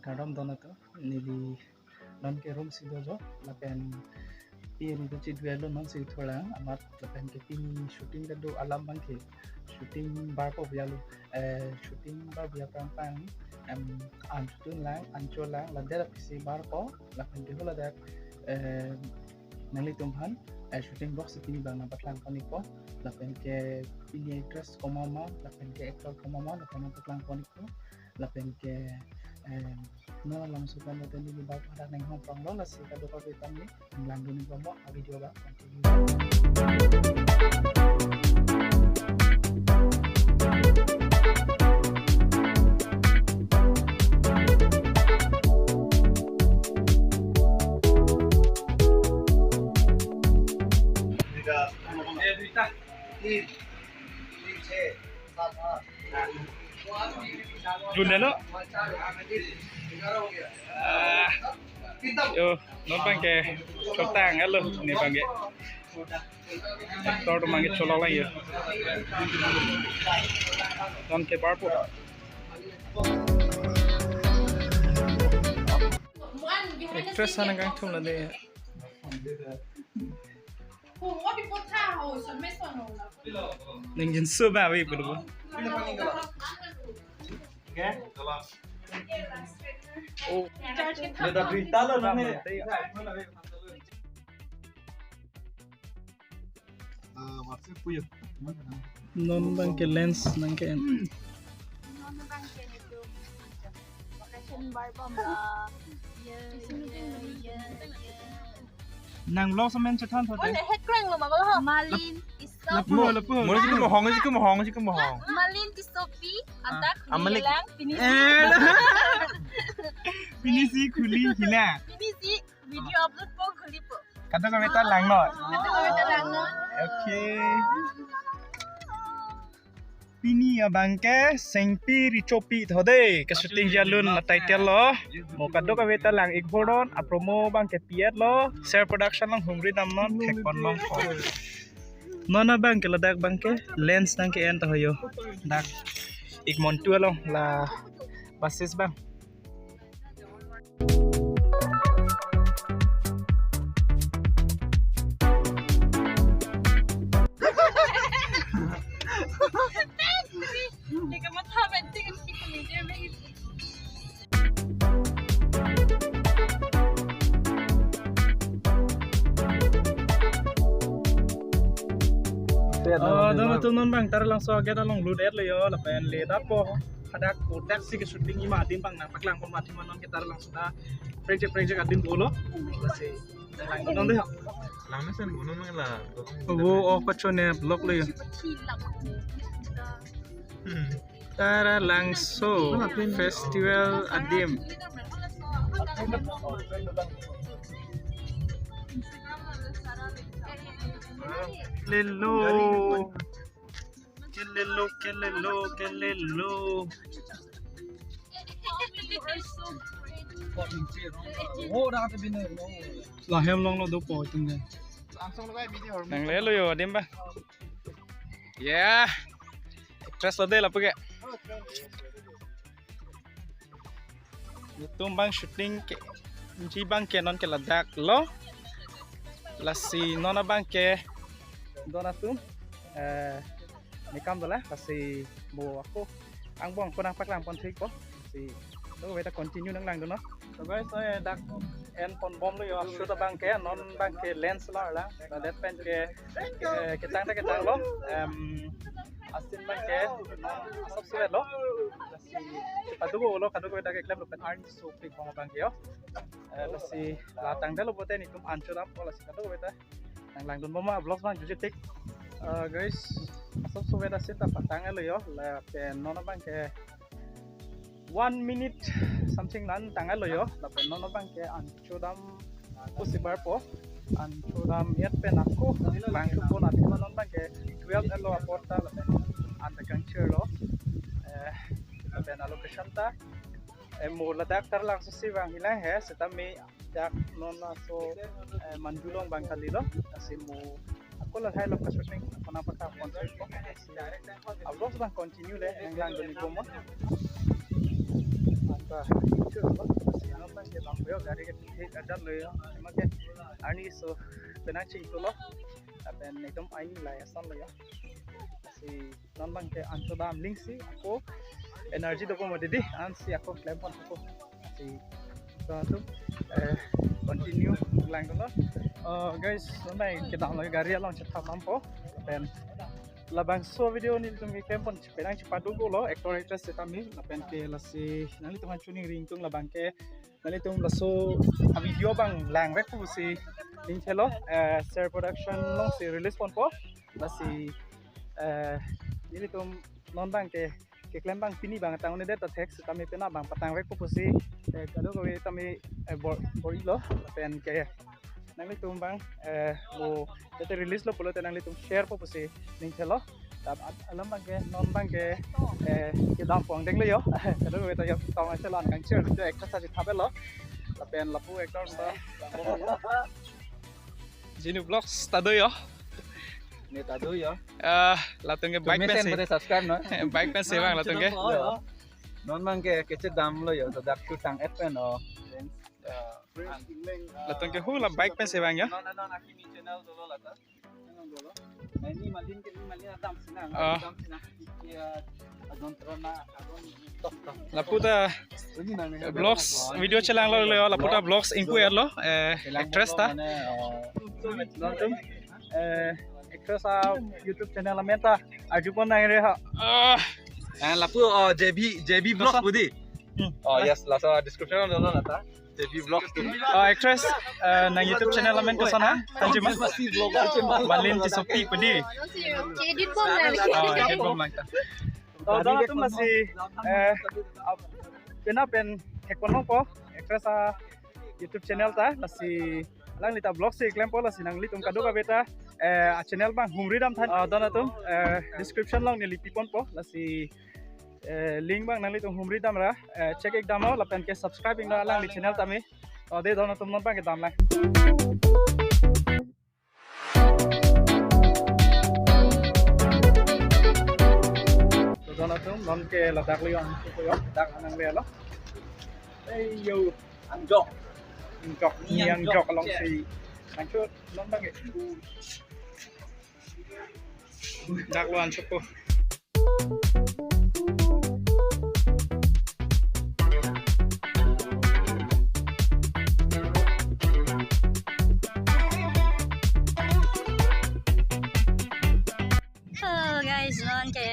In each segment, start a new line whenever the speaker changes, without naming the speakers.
Taram donato nili non ke room sido jo lapen ini tu cid velo non si thola amat lapen ke pini shooting ka do alam bang ke shooting bar po bialu shooting bar bia pang antun lang ancola la dera pisi bar po lapen ke hola dak nali tumhan shooting box pini bang napat lang koni po lapen ke pini actress komama lapen ke actor komama lapen napat lang koni po lapen ke no lang suka mo tadi di bawah ada neng hong pang lo la si kado ko vitam ni lang duni ko mo video ba
Lunelo. Yo, non bangke chotang alo ni bangke. Tor mangke cholok lagi. Non ke barpo. Actress sana kang thum la de. Ningin suba wi bulu. Oh, ada berita lo nane. Masih punya. Non bangke lens nangke.
Non bangke itu. Vacation barbam lah.
Nang lo semen cetan thôi.
Ôi này hết quen rồi mà có Malin
Lepu Mulai sih kemahong.
Malin Tisopi anda
Amalik.
hilang
Finisi kuli hila.
Finisi video upload po kuli po.
Kata kami tak lang no.
Kata ko ito lang no.
Okay. Pini abangke sengpi richopi thode ke shooting jalun title lo mo kado ka beta lang igboron a promo bangke piat lo share production lang humri namnon thekon long ko nona bangke ladak bangke lens nang ke enta hoyo dak igmontu lo la basis bang dono tu non bang tar langsung agak long load le yo la pen le da po ada ko taxi ke shooting ima din bang nang paklang kon mati manon ke tar langsung da project adin bolo basi lang non de
lang na sen guno mang la
wo oh pachone block le yo tara langso festival adim Kelelo. Lah hem long lo do po tung gen. Nang le lo yo dem ba. Yeah. Actress lo de la page. Itu bang shooting ke ji bang ke non ke ladak lo. Lasi nona bang ke donatum nikam dola lasi bo aku ang bong ko nang paklang pon thik ko si do beta continue nang lang do no so guys saya dak en pon bom lo yo shoot bang ke non bang ke lens la that pen ke tang lo asin bang ke subscribe lo lasi padugo lo kadugo beta ke club lo pen earn so pick bang bang ke yo lasi latang dalo bote ni tum anchuram ko lasi kadugo beta nang lang don mama vlog bang juje tik guys asap so beta sita patang lo yo la pen non bang ke 1 minute something nan tangal lo yo la pen non bang ke anchuram possible po anchuram yet pen aku bang ko na pi non bang ke 12 lo aporta la pen anda culture lo la pen allocation ta mo la dak tar lang so si bang hila he seta me dak non na so manjulong bang kalilo kasi mo ako la hay lo ka shooting ako na pata concert ko ablos bang continue le ang lang doni ko mo kita itu loh si non bang ke lampu ya gari ke ada lo ya emang ke ani so benang itu loh dan itu aing lah ya san lo ya si non bang ke anto dam link si aku energi doko mau didi an si aku lempon aku si itu continue lang lo guys non bang kita lagi gari along cetak lampu dan Labangso video ni tung ke kempon penang cepat dulu lo aktor aktris setami lapen ke lasi nali tuhan cuning ringtung labang ke nali tung laso video bang lang rek pu si ling chelo share production long si release pon po lasi ini tung non bang ke klaim bang pini bang tang ne data text setami pena bang patang rek pu si kado ko tami bori lo lapen ke nang litung bang mo dete release lo polo tenang litung share po si ning thelo tab alam bang ke non bang ke dam pong deng lo yo kado ko yo tong ai selan kang share to extra sa thabe lo lapen lapu ektor ba jinu vlogs tado yo
Ni tado ya.
latung ke bike pen
Boleh subscribe no.
bike pen se bang latung ke
Non mang ke kece dam lo yo to dak tu tang appen no.
latung ke hula bike pen se bang ya
Non Ahin channel dolo lata. Channel dolo. Ini malin ke malin adam sinang.
Ah.
Adam sinang kia adon trona adon tok tok.
laputa vlogs video chelang lo le laputa vlogs inquire lo actress ta nonton actress YouTube channel menta ajupon nang re ha
Lapu JB Vlogs budi. Oh yes, laso description dolo lata. JB Vlogs tu.
actress nang YouTube channel men ko sana tanjima
Pasti vlogger cemal.
malin ti sopi pedi
Edit pun lah.
edit bom lang ta dona tu masih pena pen ekono po actress YouTube channel ta masih lang lita vlog si claim po lasi nang litung kado ka beta channel bang humri dam than dona tu description lang ni lipipon po lasi link bang nang litung humri dam ra check ek dam la pen ke subscribing na lang li channel tami de dona tum non bang ke dam lang dona tum non ke la dak li ang ko yo dak anang le lo ei yo
Anjok.
jok yang jok along si lanjut non bang ke dak lo an cukup
Guys, non ke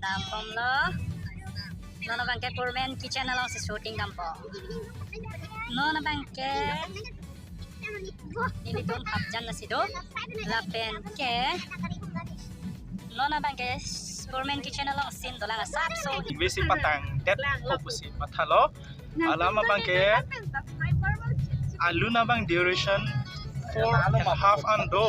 dampom lo nono bangke purmen kitchen along si shooting dampo nono bangke ini tuh habjan na sido lapen ke nono bangke purmen kitchen along sin dolang asap so
besi patang det fokusi mathalo alama bangke aluna bang duration 4.5 ando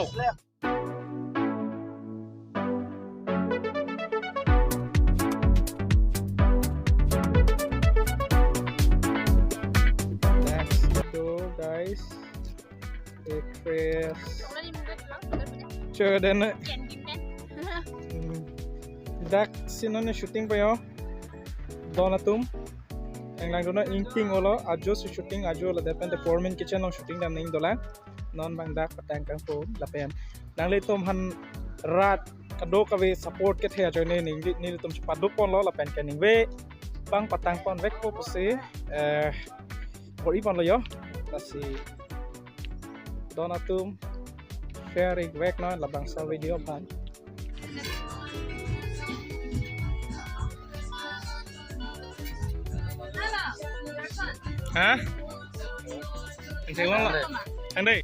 guys actress dan dak sinone shooting pa yo donatum ang lang dono inking olo ajo si shooting ajo la depen the foreman kitchen long shooting dam ning dolang non bang dak patang kang po lapen nang le tom han rat kado kawe support ke the ajo ne ning ni tom cepat pon lo lapen kening we bang patang pon vek po se bori pon lo yo lasi donatum sharing vek no labangso video pan hả anh thấy ngon lắm anh đây